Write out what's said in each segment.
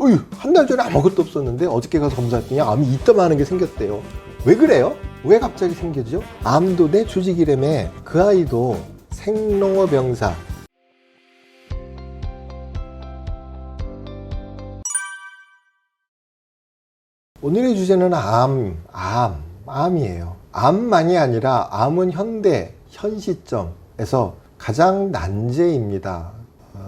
어휴, 한 달 전에 아무것도 없었는데 어저께 가서 검사했더니 암이 이따만한 게 생겼대요. 왜 그래요? 왜 갑자기 생기죠? 암도 내 조직이라며. 그 아이도 생로병사. 오늘의 주제는 암이에요. 암만이 아니라 암은 현 시점에서 가장 난제입니다.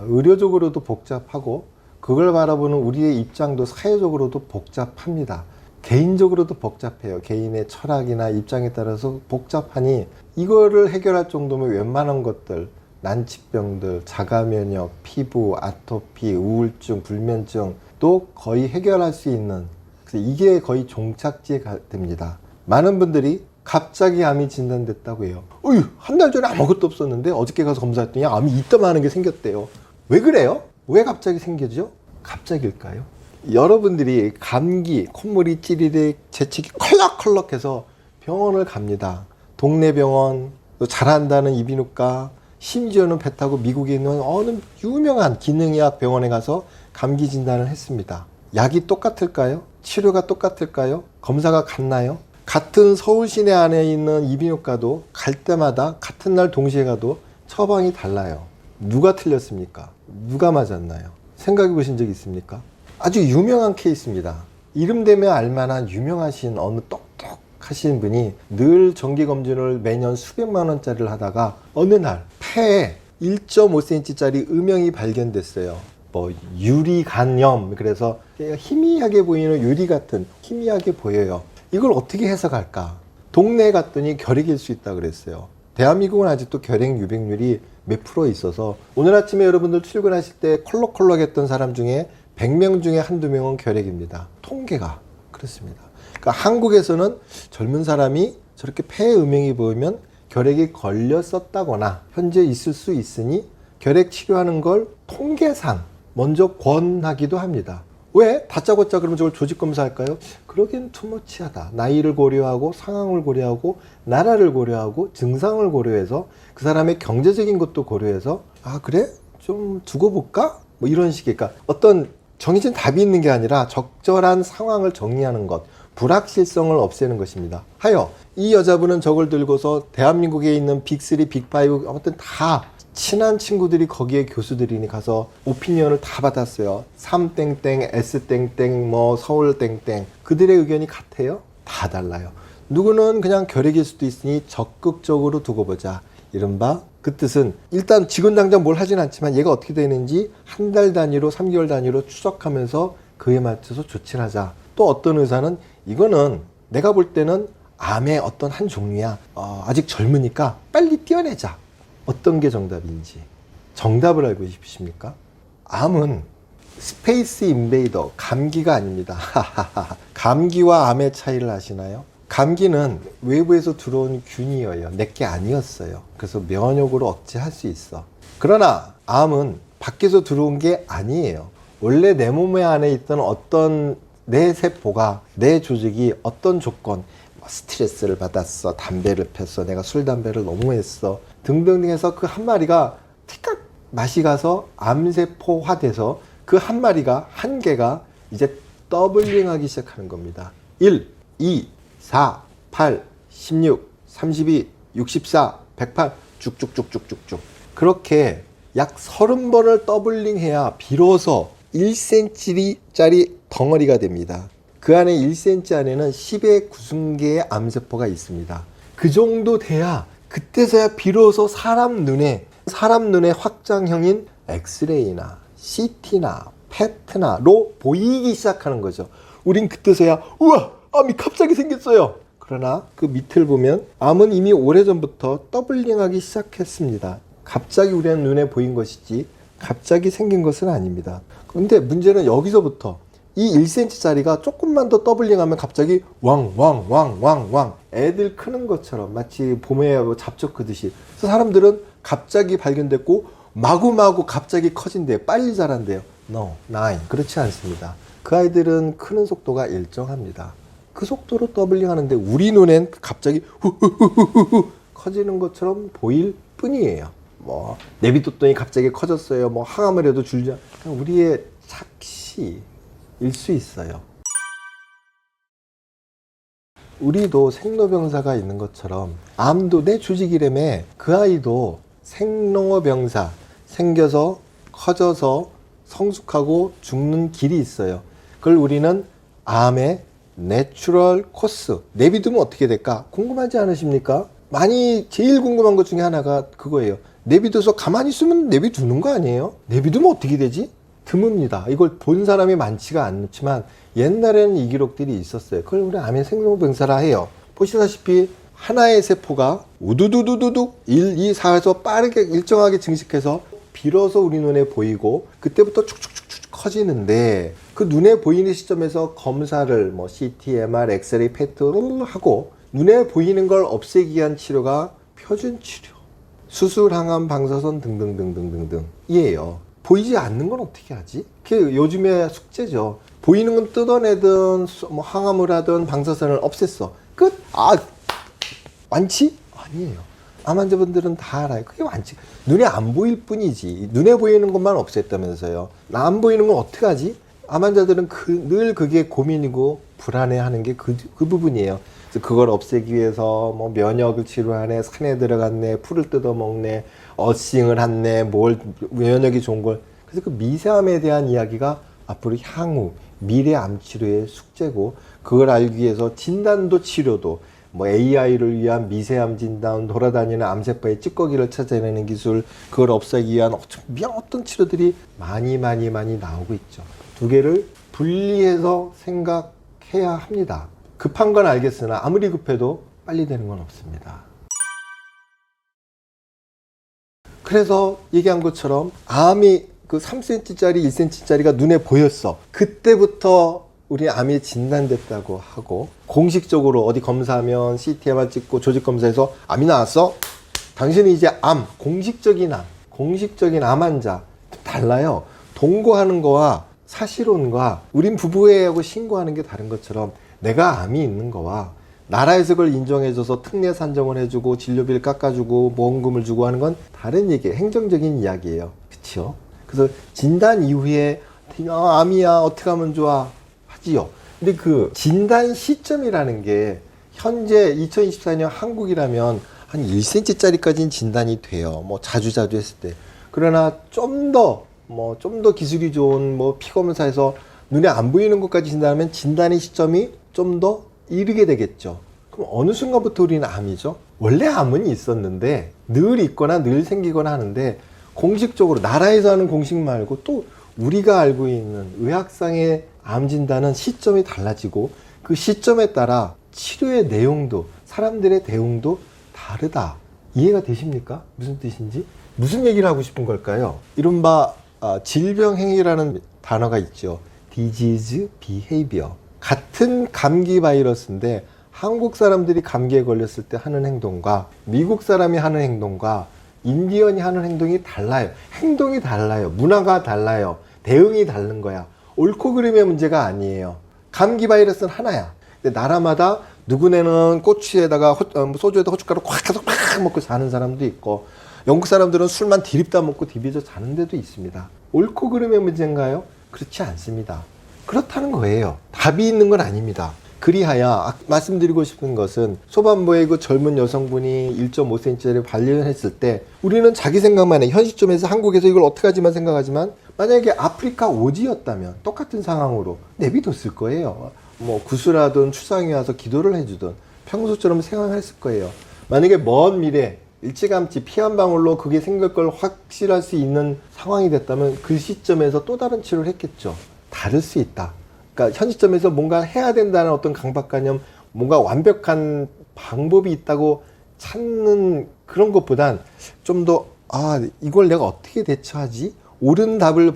의료적으로도 복잡하고 그걸 바라보는 우리의 입장도 사회적으로도 복잡합니다. 개인적으로도 복잡해요. 개인의 철학이나 입장에 따라서 복잡하니 이거를 해결할 정도면 웬만한 것들, 난치병들, 자가면역, 피부, 아토피, 우울증, 불면증도 거의 해결할 수 있는, 이게 거의 종착지가 됩니다. 많은 분들이 갑자기 암이 진단됐다고 해요. 어휴, 한 달 전에 아무것도 없었는데 어저께 가서 검사했더니 암이 이따만한 게 생겼대요. 왜 그래요? 왜 갑자기 생기죠? 갑자기일까요? 여러분들이 감기, 콧물이 찌리릭, 재채기 컬럭컬럭해서 병원을 갑니다. 동네 병원, 또 잘한다는 이비인후과, 심지어는 배 타고 미국에 있는 어느 유명한 기능의학 병원에 가서 감기 진단을 했습니다. 약이 똑같을까요? 치료가 똑같을까요? 검사가 같나요? 같은 서울 시내 안에 있는 이비인후과도 갈 때마다 같은 날 동시에 가도 처방이 달라요. 누가 틀렸습니까? 누가 맞았나요? 생각해 보신 적 있습니까? 아주 유명한 케이스입니다. 이름 대면 알만한 유명하신 어느 똑똑하신 분이 늘 정기검진을 매년 수백만 원짜리를 하다가 어느 날 폐에 1.5cm짜리 음영이 발견됐어요. 유리간염, 그래서 희미하게 보이는 유리 같은, 희미하게 보여요. 이걸 어떻게 해석할까? 동네에 갔더니 결핵일 수 있다 그랬어요. 대한민국은 아직도 결핵 유백률이 몇 프로 있어서 오늘 아침에 여러분들 출근하실 때 컬럭컬럭했던 사람 중에 100명 중에 한두 명은 결핵입니다. 통계가 그렇습니다. 그러니까 한국에서는 젊은 사람이 저렇게 폐에 음영이 보이면 결핵이 걸렸었다거나 현재 있을 수 있으니 결핵 치료하는 걸 통계상 먼저 권하기도 합니다. 왜? 다짜고짜 그러면 저걸 조직검사할까요? 그러기엔 투머치하다. 나이를 고려하고 상황을 고려하고 나라를 고려하고 증상을 고려해서 그 사람의 경제적인 것도 고려해서 그래? 좀 두고 볼까? 이런 식의, 그러니까 어떤 정해진 답이 있는 게 아니라 적절한 상황을 정리하는 것, 불확실성을 없애는 것입니다. 하여 이 여자분은 저걸 들고서 대한민국에 있는 빅3, 빅5 아무튼 다 친한 친구들이 거기에 교수들이니 가서 오피니언을 다 받았어요. 3땡땡, S땡땡, 서울땡땡. 그들의 의견이 같아요? 다 달라요. 누구는 그냥 결핵일 수도 있으니 적극적으로 두고 보자. 이른바 그 뜻은 일단 지금 당장 뭘 하진 않지만 얘가 어떻게 되는지 한 달 단위로 3개월 단위로 추적하면서 그에 맞춰서 조치를 하자. 또 어떤 의사는 이거는 내가 볼 때는 암의 어떤 한 종류야. 아직 젊으니까 빨리 떼어내자. 어떤 게 정답인지 정답을 알고 싶으십니까? 암은 스페이스 인베이더, 감기가 아닙니다. 감기와 암의 차이를 아시나요? 감기는 외부에서 들어온 균이에요. 내게 아니었어요. 그래서 면역으로 억제할 수 있어. 그러나 암은 밖에서 들어온 게 아니에요. 원래 내 몸 안에 있던 어떤 내 세포가, 내 조직이 어떤 조건, 스트레스를 받았어, 담배를 폈어, 내가 술, 담배를 너무 했어 등등 해서 그 한 마리가 티깍 맛이 가서 암세포화 돼서 그 한 마리가, 한 개가 이제 더블링 하기 시작하는 겁니다. 1, 2, 4, 8, 16, 32, 64, 108 쭉쭉쭉쭉쭉쭉 그렇게 약 30번을 더블링 해야 비로소 1cm짜리 덩어리가 됩니다. 그 안에 1cm 안에는 10의 90개의 암세포가 있습니다. 그 정도 돼야 그때서야 비로소 사람 눈에 확장형인 엑스레이나 CT나 페트나로 보이기 시작하는 거죠. 우린 그때서야 우와, 암이 갑자기 생겼어요. 그러나 그 밑을 보면 암은 이미 오래전부터 더블링하기 시작했습니다. 갑자기 우리의 눈에 보인 것이지 갑자기 생긴 것은 아닙니다. 그런데 문제는 여기서부터 이 1cm짜리가 조금만 더 더블링하면 갑자기 왕 애들 크는 것처럼 마치 봄에 잡초 크듯이. 그래서 사람들은 갑자기 발견됐고 마구마구 갑자기 커진대요. 빨리 자란대요. No, nine. 그렇지 않습니다. 그 아이들은 크는 속도가 일정합니다. 그 속도로 더블링 하는데 우리 눈엔 갑자기 후후후후후 커지는 것처럼 보일 뿐이에요. 내비뒀더니 갑자기 커졌어요. 항암을 해도 줄지. 우리의 착시, 수 있어요. 우리도 생로병사가 있는 것처럼 암도 내 조직이라며 그 아이도 생로병사, 생겨서 커져서 성숙하고 죽는 길이 있어요. 그걸 우리는 암의 내추럴 코스, 내비두면 어떻게 될까 궁금하지 않으십니까? 많이 제일 궁금한 것 중에 하나가 그거예요. 내비둬서 가만히 있으면 내비두는 거 아니에요? 내비두면 어떻게 되지? 드뭅니다. 이걸 본 사람이 많지가 않지만 옛날에는 이 기록들이 있었어요. 그걸 우리 암의 생로병사라 해요. 보시다시피 하나의 세포가 우두두두두두 1, 2, 4에서 빠르게 일정하게 증식해서 빌어서 우리 눈에 보이고 그때부터 축축축축 커지는데 그 눈에 보이는 시점에서 검사를 뭐 CT, MR, 엑스레이, 페트를 하고 눈에 보이는 걸 없애기 위한 치료가 표준 치료, 수술, 항암, 방사선 등등등등등등 이에요. 보이지 않는 건 어떻게 하지? 그게 요즘의 숙제죠. 보이는 건 뜯어내든 뭐 항암을 하든 방사선을 없앴어. 끝? 완치? 아니에요. 암 환자분들은 다 알아요. 그게 완치. 눈에 안 보일 뿐이지. 눈에 보이는 것만 없앴다면서요. 나 안 보이는 건 어떡하지? 암 환자들은 늘 그게 고민이고 불안해하는 게 그 부분이에요. 그래서 그걸 없애기 위해서 뭐 면역을 치료하네, 산에 들어갔네, 풀을 뜯어먹네, 어싱을 했네, 면역이 좋은 걸. 그래서 그 미세암에 대한 이야기가 앞으로 향후 미래 암 치료의 숙제고, 그걸 알기 위해서 진단도 치료도 뭐 AI를 위한 미세암 진단, 돌아다니는 암세포의 찌꺼기를 찾아내는 기술, 그걸 없애기 위한 어떤 치료들이 많이 나오고 있죠. 두 개를 분리해서 생각해야 합니다. 급한 건 알겠으나 아무리 급해도 빨리 되는 건 없습니다. 그래서 얘기한 것처럼 암이 그 3cm짜리, 1cm짜리가 눈에 보였어. 그때부터 우리 암이 진단됐다고 하고, 공식적으로 어디 검사하면 CT만 찍고 조직검사에서 암이 나왔어? 당신이 이제 공식적인 암 환자. 달라요. 동거하는 거와 사실혼과 우린 부부애하고 신고하는 게 다른 것처럼 내가 암이 있는 거와 나라에서 그걸 인정해줘서 특례 산정을 해주고 진료비를 깎아주고 보험금을 주고 하는 건 다른 얘기예요. 행정적인 이야기예요. 그쵸? 그래서 진단 이후에 암이야 어떻게 하면 좋아 하지요. 근데 그 진단 시점이라는 게 현재 2024년 한국이라면 한 1cm짜리까지는 진단이 돼요. 뭐 자주 했을 때. 그러나 좀 더 기술이 좋은 뭐 피검사에서 눈에 안 보이는 것까지 진단하면 진단의 시점이 좀 더 이르게 되겠죠. 그럼 어느 순간부터 우리는 암이죠? 원래 암은 있었는데 늘 있거나 늘 생기거나 하는데, 공식적으로 나라에서 하는 공식 말고 또 우리가 알고 있는 의학상의 암 진단은 시점이 달라지고 그 시점에 따라 치료의 내용도, 사람들의 대응도 다르다. 이해가 되십니까? 무슨 뜻인지? 무슨 얘기를 하고 싶은 걸까요? 이른바 질병행위라는 단어가 있죠. disease behavior. 같은 감기 바이러스인데 한국 사람들이 감기에 걸렸을 때 하는 행동과 미국 사람이 하는 행동과 인디언이 하는 행동이 달라요. 행동이 달라요. 문화가 달라요. 대응이 다른 거야. 옳고 그름의 문제가 아니에요. 감기 바이러스는 하나야. 근데 나라마다 누구네는 꼬치에다가 소주에다 고춧가루 콱 해서 막 먹고 자는 사람도 있고, 영국 사람들은 술만 디립다 먹고 디비져 자는 데도 있습니다. 옳고 그름의 문제인가요? 그렇지 않습니다. 그렇다는 거예요. 답이 있는 건 아닙니다. 그리하여 말씀드리고 싶은 것은, 소반부의 그 젊은 여성분이 1.5cm를 발견했을 때 우리는 자기 생각만 해. 현 시점에서 한국에서 이걸 어떻게 하지만 생각하지만, 만약에 아프리카 오지였다면 똑같은 상황으로 내비뒀을 거예요. 뭐 구슬하든 추상이 와서 기도를 해주든 평소처럼 생활했을 거예요. 만약에 먼 미래 일찌감치 피 한 방울로 그게 생길 걸 확실할 수 있는 상황이 됐다면 그 시점에서 또 다른 치료를 했겠죠. 다를 수 있다. 그러니까 현 시점에서 뭔가 해야 된다는 어떤 강박관념, 뭔가 완벽한 방법이 있다고 찾는 그런 것보단 좀 더 이걸 내가 어떻게 대처하지? 옳은 답을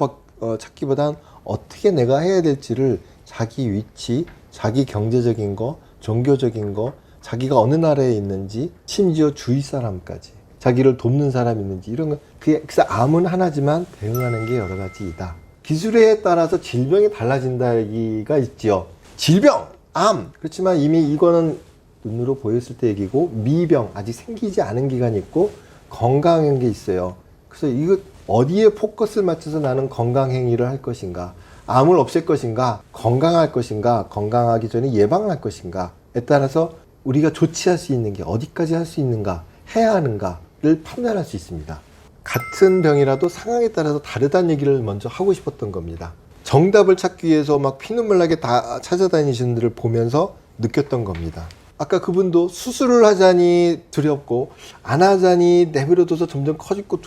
찾기보단 어떻게 내가 해야 될지를, 자기 위치, 자기 경제적인 거, 종교적인 거, 자기가 어느 나라에 있는지, 심지어 주위 사람까지, 자기를 돕는 사람이 있는지, 이런 거. 그래서 암은 하나지만 대응하는 게 여러 가지이다. 기술에 따라서 질병이 달라진다 얘기가 있죠. 질병, 암. 그렇지만 이미 이거는 눈으로 보였을 때 얘기고, 미병, 아직 생기지 않은 기간이 있고, 건강한 게 있어요. 그래서 이거 어디에 포커스를 맞춰서 나는 건강 행위를 할 것인가, 암을 없앨 것인가, 건강할 것인가, 건강하기 전에 예방할 것인가에 따라서 우리가 조치할 수 있는 게 어디까지 할 수 있는가, 해야 하는가를 판단할 수 있습니다. 같은 병이라도 상황에 따라서 다르다는 얘기를 먼저 하고 싶었던 겁니다. 정답을 찾기 위해서 막 피눈물 나게 다 찾아다니시는 분들을 보면서 느꼈던 겁니다. 아까 그분도 수술을 하자니 두렵고 안 하자니 내버려둬서 점점 커지고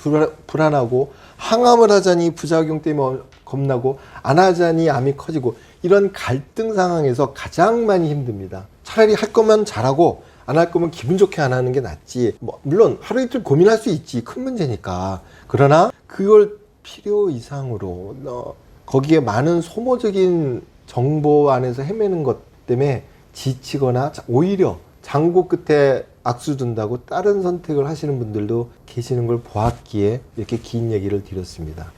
불안하고, 항암을 하자니 부작용 때문에 겁나고 안 하자니 암이 커지고, 이런 갈등 상황에서 가장 많이 힘듭니다. 차라리 할 거면 잘하고 안 할 거면 기분 좋게 안 하는 게 낫지. 물론 하루 이틀 고민할 수 있지, 큰 문제니까. 그러나 그걸 필요 이상으로 거기에 많은 소모적인 정보 안에서 헤매는 것 때문에 지치거나 오히려 장고 끝에 악수 둔다고 다른 선택을 하시는 분들도 계시는 걸 보았기에 이렇게 긴 얘기를 드렸습니다.